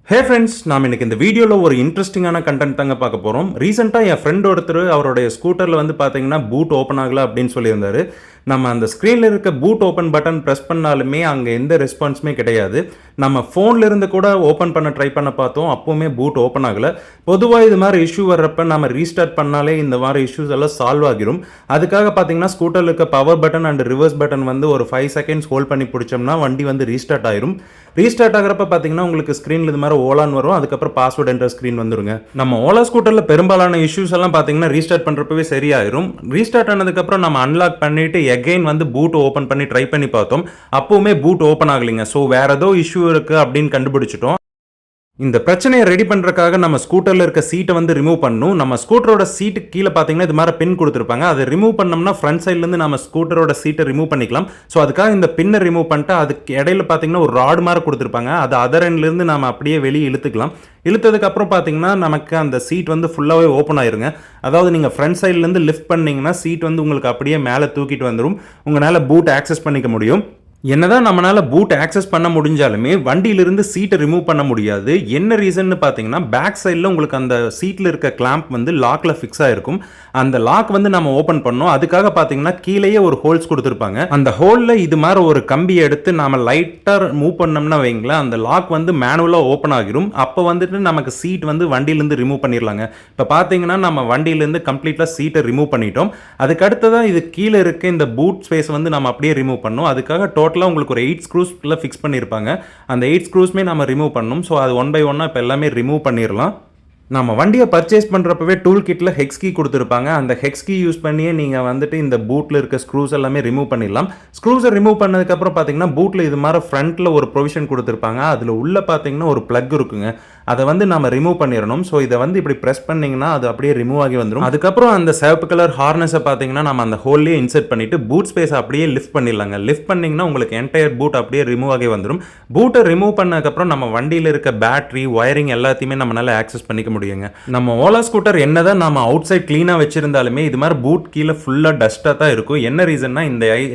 Hey friends, நாம் இன்னைக்கு இந்த வீடியோவில் ஒரு இன்ட்ரெஸ்டிங்கான கண்டென்ட் தாங்க பார்க்க போகிறோம். ரீசெண்டாக என் ஃப்ரெண்ட் ஒருத்தர் அவருடைய ஸ்கூட்டரில் வந்து பார்த்தீங்கன்னா பூட் ஓப்பன் ஆகலை அப்படின்னு சொல்லியிருந்தாரு. நம்ம அந்த ஸ்க்ரீனில் இருக்க பூட் ஓப்பன் பட்டன் ப்ரெஸ் பண்ணாலுமே அங்கே எந்த ரெஸ்பான்ஸுமே கிடையாது. நம்ம ஃபோனில் இருந்து கூட ஓப்பன் பண்ண ட்ரை பண்ண பார்த்தோம், அப்போவுமே பூட் ஓப்பன் ஆகலை. பொதுவாக இது மாதிரி இஷ்யூ வர்றப்ப நம்ம ரீஸ்டார்ட் பண்ணாலே இந்த மாதிரி இஷ்யூஸ் எல்லாம் சால்வ் ஆகிரும். அதுக்காக பார்த்தீங்கன்னா ஸ்கூட்டரில் இருக்க power button and reverse button வந்து ஒரு 5 செகண்ட்ஸ் ஹோல்ட் பண்ணி பிடிச்சோம்னா வண்டி வந்து ரீஸ்டார்ட் ஆயிரும். ரீஸ்டார்ட் ஆகிறப்ப பார்த்தீங்கன்னா உங்களுக்கு ஸ்க்ரீனில் இது மாதிரி ஓலான்னு வரும், அதுக்கப்புறம் பாஸ்வேர்ட் என்ற ஸ்க்ரீன் வந்துருங்க. நம்ம ஓலா ஸ்கூட்டரில் பெரும்பாலான இஷ்யூஸ் எல்லாம் பார்த்தீங்கன்னா ரீஸ்டார்ட் பண்ணுறப்பவே சரியாயிரும். ரீஸ்டார்ட் ஆனதுக்கப்புறம் நம்ம அன்லாக் பண்ணிட்டு எகைன் வந்து பூட் ஓப்பன் பண்ணி ட்ரை பண்ணி பார்த்தோம், அப்போவுமே பூட் ஓப்பன் ஆகலைங்க. ஸோ வேற ஏதோ இஷ்யூ இருக்குது அப்படின்னு கண்டுபிடிச்சிட்டோம். இந்த பிரச்சனையை ரெடி பண்ணுறதுக்காக நம்ம ஸ்கூட்டரில் இருக்க சீட்டை வந்து ரிமூவ் பண்ணணும். நம்ம ஸ்கூட்டரோட சீட்டுக்கு கீழே பார்த்தீங்கன்னா இது மாதிரி பின் கொடுத்துருப்பாங்க. அதை ரிமூவ் பண்ணோம்னா ஃப்ரண்ட் சைட்லேருந்து நம்ம ஸ்கூட்டரோட சீட்டை ரிமூவ் பண்ணிக்கலாம். ஸோ அதுக்காக இந்த பின்னை ரிமூவ் பண்ணிட்டு அதுக்கு இடையில பார்த்தீங்கன்னா ஒரு ராடு மாதிரி கொடுத்துருப்பாங்க. அது அதர் எண்ட்லேருந்து நம்ம அப்படியே வெளியே இழுத்துக்கலாம். இழுத்ததுக்கப்புறம் பார்த்தீங்கன்னா நமக்கு அந்த சீட் வந்து ஃபுல்லாகவே ஓப்பன் ஆயிருங்க. அதாவது நீங்கள் ஃப்ரண்ட் சைட்லேருந்து லிஃப்ட் பண்ணிங்கன்னா சீட் வந்து உங்களுக்கு அப்படியே மேலே தூக்கிட்டு வந்துடும். உங்களால் பூட் ஆக்சஸ் பண்ணிக்க முடியும். என்னதான் நம்மளால பூட் ஆக்சஸ் பண்ண முடிஞ்சாலுமே வண்டியிலிருந்து சீட்டை ரிமூவ் பண்ண முடியாது. என்ன ரீசன்னு பார்த்தீங்கன்னா பேக் சைடில் உங்களுக்கு அந்த சீட்டில் இருக்க கிளாம்ப் வந்து லாக்கில் ஃபிக்ஸ் ஆகிருக்கும். அந்த லாக் வந்து நம்ம ஓப்பன் பண்ணோம். அதுக்காக பார்த்தீங்கன்னா கீழேயே ஒரு ஹோல்ஸ் கொடுத்துருப்பாங்க. அந்த ஹோலில் இது மாதிரி ஒரு கம்பி எடுத்து நம்ம லைட்டாக மூவ் பண்ணோம்னா வைங்களேன், அந்த லாக் வந்து மேனுவலாக ஓப்பன் ஆகிரும். அப்போ வந்துட்டு நமக்கு சீட் வந்து வண்டியிலேருந்து ரிமூவ் பண்ணிடலாங்க. இப்போ பார்த்தீங்கன்னா நம்ம வண்டியிலேருந்து கம்ப்ளீட்டாக சீட்டை ரிமூவ் பண்ணிட்டோம். அதுக்கு அடுத்ததான் இது கீழே இருக்க இந்த பூட் ஸ்பேஸ் வந்து நம்ம அப்படியே ரிமூவ் பண்ணோம். அதுக்காக டோட்டலாக உங்களுக்கு ஒரு 8 ஸ்க்ரூஸ்ல ஃபிக்ஸ் பண்ணியிருப்பாங்க. அந்த 8 ஸ்க்ரூஸ்மே நம்ம ரிமூவ் பண்ணணும். ஸோ அது 1 by 1 இப்போ எல்லாமே ரிமூவ் பண்ணிடலாம். நம்ம வண்டியை பர்ச்சேஸ் பண்ணுறப்பவே டூல் கிட்டில் ஹெக்ஸ் கீ கொடுத்துருப்பாங்க. அந்த ஹெக்ஸ் கீ யூஸ் பண்ணியே நீங்கள் வந்துட்டு இந்த பூட்டில் இருக்க ஸ்க்ரூஸ் எல்லாமே ரிமூவ் பண்ணிடலாம். ஸ்க்ரூஸை ரிமூவ் பண்ணதுக்கப்புறம் பார்த்தீங்கன்னா பூட்டில் இது மாதிரி ஃப்ரண்ட்டில் ஒரு ப்ரொவிஷன் கொடுத்துருப்பாங்க. அதில் உள்ளே பார்த்தீங்கன்னா ஒரு ப்ளக் இருக்குங்க. அதை வந்து நம்ம ரிமூவ் பண்ணிடணும். ஸோ இதை வந்து இப்படி ப்ரெஸ் பண்ணிங்கன்னா அது அப்படியே ரிமூவ் ஆகி வந்துடும். அதுக்கப்புறம் அந்த சிவப்பு கலர் ஹார்னஸை பார்த்தீங்கன்னா நம்ம அந்த ஹோல்லேயே இன்சர்ட் பண்ணிவிட்டு பூட் ஸ்பேஸ் அப்படியே லிஃப்ட் பண்ணிடலாங்க. லிஃப்ட் பண்ணிங்கன்னா உங்களுக்கு என்டையர் பூட் அப்படியே ரிமூவ் ஆகி வந்துடும். பூட்டை ரிமூவ் பண்ணதுக்கப்புறம் நம்ம வண்டியில் இருக்க பேட்டரி ஒயரிங் எல்லாத்தையுமே நம்மளால் ஆக்சஸ் பண்ணிக்க முடியுங்க. நம்ம ஓலா ஸ்கூட்டர் என்னதான் நம்ம அவுட் சைட் கிளீனாக வச்சிருந்தாலுமே இது மாதிரி பூட் கீழே ஃபுல்லாக டஸ்ட்டாக தான் இருக்கும். என்ன ரீசன்னா இந்த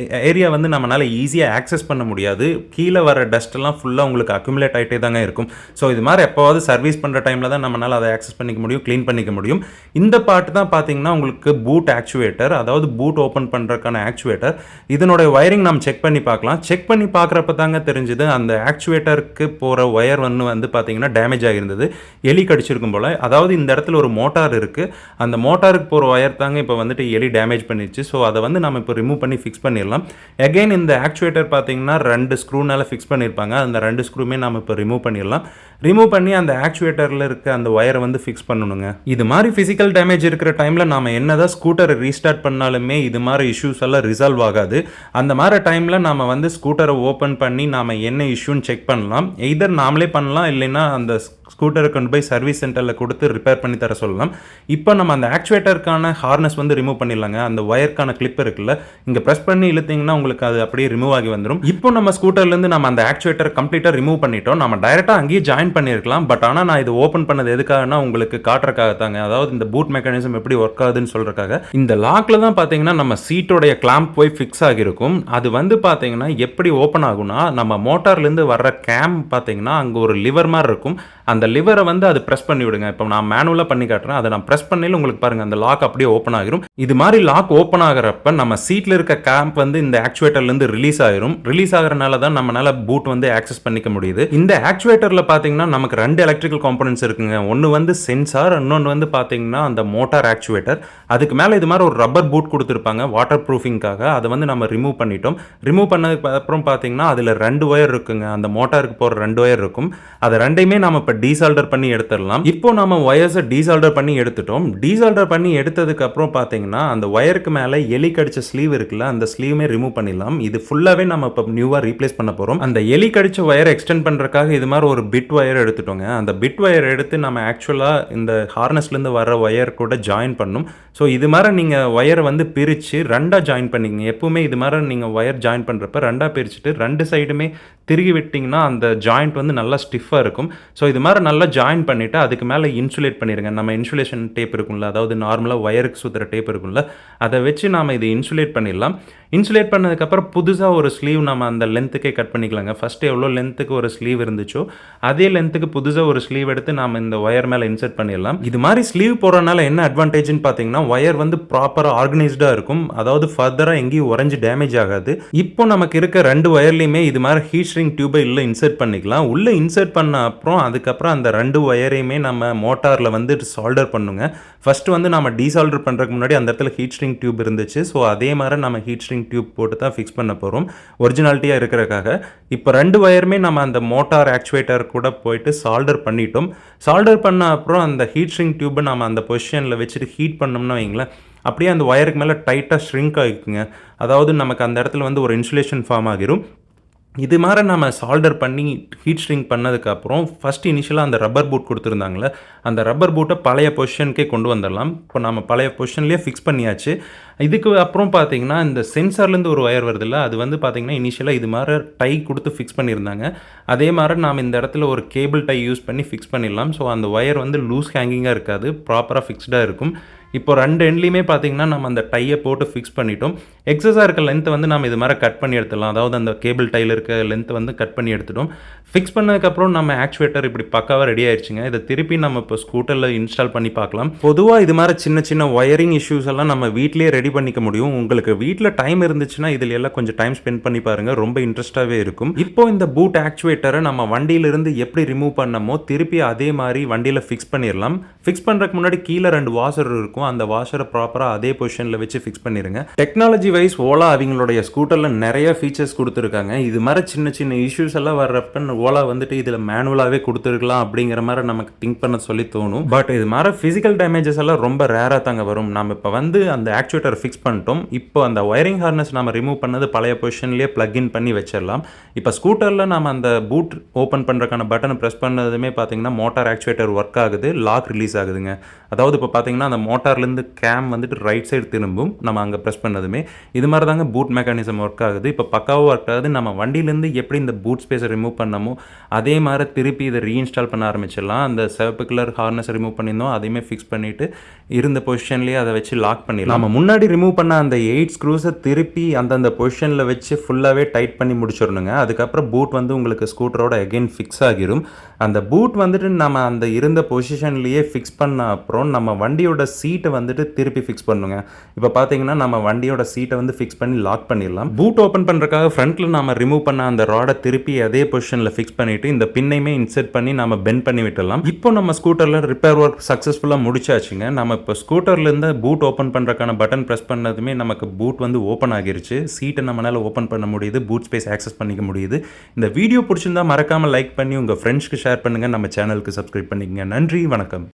ஏரியா வந்து நம்மளால் ஈஸியாக ஆக்சஸ் பண்ண முடியாது. கீழே வர டஸ்ட் எல்லாம் ஃபுல்லாக உங்களுக்கு அக்யூமுலேட் ஆகிட்டே தாங்க இருக்கும். ஸோ இது மாதிரி எப்போவாவது சர்வீஸ் பண்ணுற டைமில் தான் நம்மளால் அதை ஆக்சஸ் பண்ணிக்க முடியும், க்ளீன் பண்ணிக்க முடியும். இந்த பார்ட் தான் பார்த்தீங்கன்னா உங்களுக்கு பூட் ஆக்சுவேட்டர், அதாவது பூட் ஓப்பன் பண்ணுறதுக்கான ஆக்சுவேட்டர். இதனுடைய ஒயரிங் நம்ம செக் பண்ணி பார்க்கலாம். செக் பண்ணி பார்க்குறப்ப தாங்க தெரிஞ்சுது அந்த ஆக்சுவேட்டருக்கு போகிற ஒயர் வந்து பார்த்தீங்கன்னா டேமேஜ் ஆகிருந்தது, எலி கடிச்சிருக்கும் போல். அதாவது இந்த இடத்துல ஒரு மோட்டார் இருக்குது, அந்த மோட்டாருக்கு போகிற ஒயர் தாங்க இப்போ வந்துட்டு எலி டேமேஜ் பண்ணிடுச்சு. ஸோ அதை வந்து நம்ம இப்போ ரிமூவ் பண்ணி ஃபிக்ஸ் பண்ணிடலாம். அகைன் இந்த ஆக்சுவேட்டர் பார்த்தீங்கன்னா 2 ஸ்க்ரூனால ஃபிக்ஸ் பண்ணியிருப்பாங்க. அந்த 2 ஸ்க்ரூமே நம்ம இப்போ ரிமூவ் பண்ணிடலாம். ரிமூவ் பண்ணி அந்த ஆக்சுவேட்டரில் இருக்க அந்த ஒயரை வந்து ஃபிக்ஸ் பண்ணணுங்க. இது மாதிரி ஃபிசிக்கல் டேமேஜ் இருக்கிற டைமில் நம்ம என்னதான் ஸ்கூட்டரை ரீஸ்டார்ட் பண்ணாலுமே இது மாதிரி இஷ்யூஸ் எல்லாம் ரிசால்வ் ஆகாது. அந்த மாதிரி டைமில் நம்ம வந்து ஸ்கூட்டரை ஓப்பன் பண்ணி நாம் என்ன இஷ்யூன்னு செக் பண்ணலாம். எதர் நாமளே பண்ணலாம், இல்லைன்னா அந்த ஸ்கூட்டரை கொண்டு போய் சர்வீஸ் சென்டரில் கொடுத்து ரிப்பேர் பண்ணி தர சொல்லலாம். இப்போ நம்ம அந்த ஆக்சுவேட்டருக்கான ஹார்னஸ் வந்து ரிமூவ் பண்ணிடலாங்க. அந்த ஒயருக்கான கிளிப் இருக்குல்ல, இங்கே ப்ரெஸ் பண்ணி இழுத்தீங்கன்னா உங்களுக்கு அது அப்படியே ரிமூவ் ஆகி வந்துடும். இப்போ நம்ம ஸ்கூட்டர்லேருந்து நம்ம அந்த ஆக்சுவேட்டர் கம்ப்ளீட்டாக ரிமூவ் பண்ணிட்டோம். நம்ம டைரெக்டாக அங்கேயே ஜாயின் பண்ணியிருக்கலாம். பட் ஆனால் நான் இது ஓப்பன் பண்ணது எதுக்காகனா உங்களுக்கு காட்டுறக்காக தாங்க. அதாவது இந்த பூட் மெக்கானிசம் எப்படி ஒர்க் ஆகுதுன்னு சொல்கிறக்காக. இந்த லாக்கில் தான் பார்த்தீங்கன்னா நம்ம சீட்டோடைய கிளாம்ப் போய் ஃபிக்ஸ் ஆகிருக்கும். அது வந்து பார்த்தீங்கன்னா எப்படி ஓப்பன் ஆகும்னா, நம்ம மோட்டார்லேருந்து வர்ற கேம் பார்த்தீங்கன்னா அங்கே ஒரு லிவர் மாதிரி இருக்கும். அந்த லிவரை வந்து அது ப்ரெஸ் பண்ணி விடுங்க. இப்போ நான் மேனுவலாக பண்ணி காட்டுறேன். அதை நான் ப்ரெஸ் பண்ணி உங்களுக்கு பாருங்கள், அந்த லாக் அப்படியே ஓப்பன் ஆகிரும். இது மாதிரி லாக் ஓப்பன் ஆகிறப்ப நம்ம சீட்டில் இருக்க கேம்ப் வந்து இந்த ஆக்சுவேட்டர்லேருந்து ரிலீஸ் ஆகிரும். ரிலீஸ் ஆகிறனால தான் நம்மளால பூட் வந்து ஆக்சஸ் பண்ணிக்க முடியுது. இந்த ஆக்சுவேட்டரில் பார்த்தீங்கன்னா நமக்கு 2 எலக்ட்ரிக்கல் காம்பனன்ட்ஸ் இருக்குங்க. ஒன்று வந்து சென்சார், இன்னொன்று வந்து பார்த்தீங்கன்னா அந்த மோட்டார் ஆக்சுவேட்டர். அதுக்கு மேலே இது மாதிரி ஒரு ரப்பர் பூட் கொடுத்துருப்பாங்க வாட்டர் ப்ரூஃபிங்காக. அதை வந்து நம்ம ரிமூவ் பண்ணிட்டோம். ரிமூவ் பண்ணதுக்கு அப்புறம் பார்த்தீங்கன்னா அதில் 2 ஒயர் இருக்குங்க. அந்த மோட்டாருக்கு போகிற 2 ஒயர் இருக்கும். அதை ரெண்டையுமே நம்ம இப்போ டீசால்டர் பண்ணி எடுத்துடலாம். இப்போ நம்ம ஒயர்ஸை டீசால்டர் பண்ணி எடுத்துட்டோம். டீசால்டர் பண்ணி எடுத்ததுக்கு அப்புறம் பார்த்தீங்கன்னா அந்த ஒயருக்கு மேலே எலி கடிச்ச ஸ்லீவ் இருக்குல்ல, அந்த ஸ்லீவுமே ரிமூவ் பண்ணிடலாம். இது ஃபுல்லாகவே நம்ம இப்போ நியூவாக ரீப்ளேஸ் பண்ண போகிறோம். அந்த எலி கடிச்ச ஒயரை எக்ஸ்டெண்ட் பண்ணுறதுக்காக இது மாதிரி ஒரு பிட் ஒயர் எடுத்துட்டோங்க. அந்த பிட் ஒயர் எடுத்து நம்ம ஆக்சுவலாக இந்த ஹார்னஸ்லேருந்து வர ஒயர் கூட ஜாயின் பண்ணணும். ஸோ இது மாதிரி நீங்கள் ஒயரை வந்து பிரித்து 2ஆக ஜாயின் பண்ணிங்க. எப்பவுமே இது மாதிரி நீங்கள் ஒயர் ஜாயின் பண்ணுறப்ப 2ஆக பிரிச்சுட்டு 2 சைடுமே திருகி விட்டிங்கன்னா அந்த ஜாயிண்ட் வந்து நல்லா ஸ்டிஃபாக இருக்கும். ஸோ இது மாதிரி நல்லா ஜாயின் பண்ணிவிட்டு அதுக்கு மேலே இன்சுலேட் பண்ணிடுங்க. நம்ம இன்சுலேஷன் டேப் இருக்கும்ல, அதாவது நார்மலாக ஒயருக்கு சுற்றுற டேப் இருக்கும்ல, அதை வச்சு நாம் இதை இன்சுலேட் பண்ணிடலாம். இன்சுலேட் பண்ணதுக்கப்புறம் புதுசாக ஒரு ஸ்லீவ் நம்ம அந்த லென்த்துக்கே கட் பண்ணிக்கலாங்க. ஃபஸ்ட்டு எவ்வளோ லென்த்துக்கு ஒரு ஸ்லீவ் இருந்துச்சோ அதே லென்த்துக்கு புதுசாக ஒரு ஸ்லீவ் எடுத்து நாம் இந்த ஒயர் மேலே இன்சர்ட் பண்ணிடலாம். இது மாதிரி ஸ்லீவ் போடுறதுனால என்ன அட்வான்டேஜ்னு பார்த்தீங்கன்னா, ஒயர் வந்து ப்ராப்பராக ஆர்கனைஸ்டாக இருக்கும். அதாவது ஃபர்தராக எங்கேயும் உறைஞ்சி டேமேஜ் ஆகாது. இப்போ நமக்கு இருக்க 2 ஒயர்லையுமே இது மாதிரி ஹீட் ஷ்ரிங்க் டியூபை உள்ளே இன்சர்ட் பண்ணிக்கலாம். உள்ளே இன்சர்ட் பண்ண அப்புறம் அதுக்கப்புறம் அந்த 2 ஒயரையுமே நம்ம மோட்டாரில் வந்து சால்டர் பண்ணுங்க. ஃபஸ்ட்டு வந்து நம்ம டீசால்டர் பண்ணுறதுக்கு முன்னாடி அந்த இடத்துல ஹீட் ஷ்ரிங்க் டியூப் இருந்துச்சு. ஸோ அதே மாதிரி நம்ம ஹீட் ஷ்ரிங்க் டியூப் போட்டு தான் ஃபிக்ஸ் பண்ண போகிறோம், ஒரிஜினாலிட்டியாக இருக்கிறதுக்காக. இப்போ 2 ஒயருமே நம்ம அந்த மோட்டார் ஆக்சுவேட்டர் கூட போயிட்டு சால்டர் பண்ணிட்டோம். சால்டர் பண்ண அப்புறம் அந்த ஹீட் ஷ்ரிங்க் டியூப்பை நம்ம அந்த பொசிஷனில் வச்சுட்டு ஹீட் பண்ணோம்னா வைங்களேன், அப்படியே அந்த ஒயருக்கு மேலே டைட்டாக ஷ்ரிங்க் ஆகிக்குங்க. அதாவது நமக்கு அந்த இடத்துல வந்து ஒரு இன்சுலேஷன் ஃபார்ம் ஆகிரும். இது மாதிரி நம்ம சால்டர் பண்ணி ஹீட் ஷ்ரிங்க் பண்ணதுக்கப்புறம் ஃபஸ்ட்டு இனிஷியலாக அந்த ரப்பர் பூட் கொடுத்துருந்தாங்களே, அந்த ரப்பர் பூட்டை பழைய பொசிஷனுக்கே கொண்டு வந்துடலாம். இப்போ நம்ம பழைய பொசிஷன்லேயே ஃபிக்ஸ் பண்ணியாச்சு. இதுக்கு அப்புறம் பார்த்தீங்கன்னா, இந்த சென்சார்லேருந்து ஒரு ஒயர் வருதுல்ல, அது வந்து பார்த்தீங்கன்னா இனிஷியலாக இது மாதிரி டை கொடுத்து ஃபிக்ஸ் பண்ணியிருந்தாங்க. அதே மாதிரி நாம் இந்த இடத்துல ஒரு கேபிள் டை யூஸ் பண்ணி ஃபிக்ஸ் பண்ணிடலாம். ஸோ அந்த ஒயர் வந்து லூஸ் ஹேங்கிங்காக இருக்காது, ப்ராப்பராக ஃபிக்ஸ்டாக இருக்கும். இப்போ 2 எண்ட்லேயுமே பார்த்தீங்கன்னா நம்ம அந்த டையை போட்டு ஃபிக்ஸ் பண்ணிட்டோம். எக்ஸஸாக இருக்க லென்த்தை வந்து நம்ம இது மாதிரி கட் பண்ணி எடுத்துடலாம். அதாவது அந்த கேபிள் டையில் இருக்க லென்த்தை வந்து கட் பண்ணி எடுத்துட்டோம். ஃபிக்ஸ் பண்ணதுக்கப்புறம் நம்ம ஆக்சுவேட்டர் இப்படி பக்காவாக ரெடி ஆயிடுச்சுங்க. இதை திருப்பி நம்ம இப்போ ஸ்கூட்டரில் இன்ஸ்டால் பண்ணி பார்க்கலாம். பொதுவாக இது மாதிரி சின்ன சின்ன ஒயரிங் இஷ்யூஸ் எல்லாம் நம்ம வீட்டிலேயே ரெடி பண்ணிக்க முடியும். உங்களுக்கு வீட்டில் டைம் இருந்துச்சுன்னா இதில் எல்லாம் கொஞ்சம் டைம் ஸ்பெண்ட் பண்ணி பாருங்கள், ரொம்ப இன்ட்ரெஸ்ட்டாகவே இருக்கும். இப்போ இந்த பூட் ஆக்சுவேட்டரை நம்ம வண்டியிலிருந்து எப்படி ரிமூவ் பண்ணமோ திருப்பி அதே மாதிரி வண்டியில் ஃபிக்ஸ் பண்ணிடலாம். ஃபிக்ஸ் பண்ணுறதுக்கு முன்னாடி கீழே 2 வாஷர் இருக்கும். அந்த வாஷரை ப்ராப்பராக அதே பொசிஷனில் வச்சு ஃபிக்ஸ் பண்ணிடுங்க. டெக்னாலஜி வைஸ் ஓலா அவங்களுடைய ஸ்கூட்டரில் நிறைய ஃபீச்சர்ஸ் கொடுத்துருக்காங்க. இது மாதிரி சின்ன சின்ன இஷ்யூஸ் எல்லாம் வர்றப்ப ஓலா வந்துட்டு இதில் மேனுவலாகவே கொடுத்துருக்கலாம் அப்படிங்கிற மாதிரி நமக்கு திங்க் பண்ண சொல்லி தோணும். பட் இது மாதிரி ஃபிசிக்கல் டேமேஜஸ் எல்லாம் ரொம்ப ரேராக தாங்க வரும். நம்ம இப்போ வந்து அந்த ஆக்சுவேட்டர் ஃபிக்ஸ் பண்ணிட்டோம். இப்போ அந்த ஒயரிங் ஹார்னஸ் நம்ம ரிமூவ் பண்ணது பழைய பொசிஷன்லேயே பிளக் இன் பண்ணி வச்சிடலாம். இப்போ ஸ்கூட்டரில் நம்ம அந்த பூட் ஓப்பன் பண்ணுறதுக்கான பட்டனை ப்ரெஸ் பண்ணதுமே பார்த்தீங்கன்னா மோட்டார் ஆக்சுவேட்டர் ஒர்க் ஆகுது, லாக் ரிலீஸ் ஆகுதுங்க. அதாவது இப்போ பார்த்தீங்கன்னா அந்த மோட்டார்லேருந்து கேம் வந்துட்டு ரைட் சைடு திரும்பும் நம்ம அங்கே ப்ரெஸ் பண்ணதுமே. இது மாதிரி தாங்க பூட் மெக்கானிசம் ஒர்க் ஆகுது. இப்போ பக்காவாக ஒர்க் ஆகுது. நம்ம வண்டியிலேருந்து எப்படி இந்த பூட் ஸ்பேஸை ரிமூவ் பண்ணமோ அதே மாதிரி திருப்பி இதை ரீஇன்ஸ்டால் பண்ண ஆரம்பிச்சிடலாம். அந்த சிவப்பு கலர் ஹார்னஸை ரிமூவ் பண்ணியிருந்தோம், அதையுமே ஃபிக்ஸ் பண்ணிவிட்டு இருந்த பொசிஷன்லேயே அதை வச்சு லாக் பண்ணிடலாம். நம்ம முன்னாடி ரிமூவ் பண்ண அந்த 8 ஸ்க்ரூஸை திருப்பி அந்தந்த பொசிஷனில் வச்சு ஃபுல்லாகவே டைட் பண்ணி முடிச்சிடணுங்க. அதுக்கப்புறம் பூட் வந்து உங்களுக்கு ஸ்கூட்டரோட அகெயின் ஃபிக்ஸ் ஆகிரும். அந்த பூட் வந்துட்டு நம்ம அந்த இருந்த பொசிஷன்லேயே ஃபிக்ஸ் பண்ண அப்புறம் நம்ம வண்டியோட சீட்டை வந்துட்டு திருப்பி ஃபிக்ஸ் பண்ணுங்க. இப்போ பார்த்தீங்கன்னா நம்ம வண்டியோட சீட்டை வந்து ஃபிக்ஸ் பண்ணி லாக் பண்ணிடலாம். பூட் ஓப்பன் பண்ணுறதுக்காக ஃப்ரண்ட்டில் நம்ம ரிமூவ் பண்ண அந்த ராடை திருப்பி அதே பொசிஷனில் ஃபிக்ஸ் பண்ணிவிட்டு இந்த பின்னையுமே இன்சர்ட் பண்ணி நம்ம பெண்ட் பண்ணி விட்டுடலாம். இப்போ நம்ம ஸ்கூட்டரில் ரிப்பேர் ஒர்க் சக்ஸஸ்ஃபுல்லாக முடிச்சாச்சுங்க. நம்ம இப்போ ஸ்கூட்டர்லேருந்து பூட் ஓப்பன் பண்ணுறதுக்கான பட்டன் ப்ரெஸ் பண்ணதுமே நமக்கு பூட் வந்து ஓப்பன் ஆகிருச்சு. சீட்டை நம்மளால் ஓப்பன் பண்ண முடியுது, பூட் ஸ்பேஸ் ஆக்சஸ் பண்ணிக்க முடியுது. இந்த வீடியோ பிடிச்சிருந்தா மறக்காமல் லைக் பண்ணி உங்கள் ஃப்ரெண்ட்ஸ்க்கு ஷேர் பண்ணுங்கள். நம்ம சேனலுக்கு சப்ஸ்கிரைப் பண்ணிக்கங்க. நன்றி, வணக்கம்.